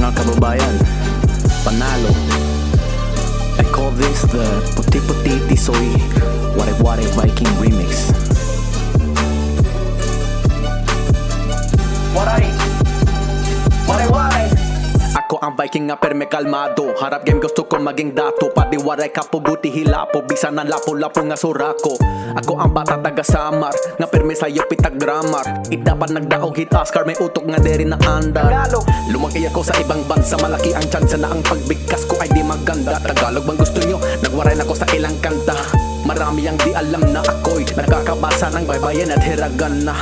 mga kababayan, panalo. I call this the Puti Puti Tisoy Ware Ware Viking Remix. Waray, waray, waray. Ako ang Viking nga perme kalmado. Harap game gusto ko maging dato. Padiwaray kapuguti hilapo. Bisa ng lapo-lapo nga surako. Ako ang bata taga Samar nga perme sayo pitag grammar. Dapat nagdaog hit Oscar. May utok nga deri na andar. Tagalog. Lumaki ako sa ibang bansa. Malaki ang chance na ang pagbigkas ko ay di maganda. Tagalog bang gusto nyo? Nagwaray na ko sa ilang kanta. Marami ang di alam na ako'y nakakabasa ng baybayin at hiragan na.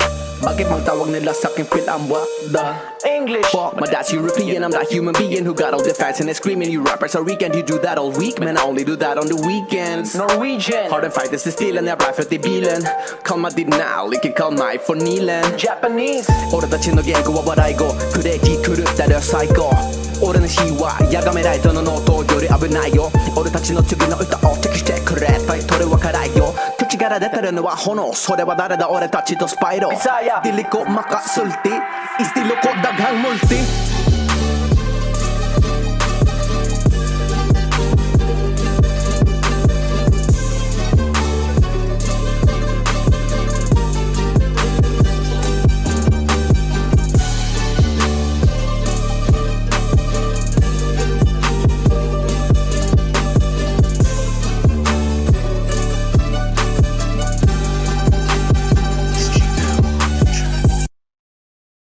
Bakit mang tawag nila sa'king feel I'm what the English. fuck? My dad's European, I'm that human being who got all the facts and is screaming. You rappers are weekend, you do that all week. Man, I only do that on the weekends. Norwegian. Har den fighten sig stilen när jag ride i bilen. Call my did now, like call my for Nilen. Japanese. 俺たちの言語は話題語クレイジー狂った両最高俺の死はやがめライトのノートより危ないよ俺たちの次の歌をチェックしてくれタイトルは辛いよ口から出てるのは炎それは誰だ俺たちとスパイロBisaya. Dili ko makasulti Istilo ko daghang multi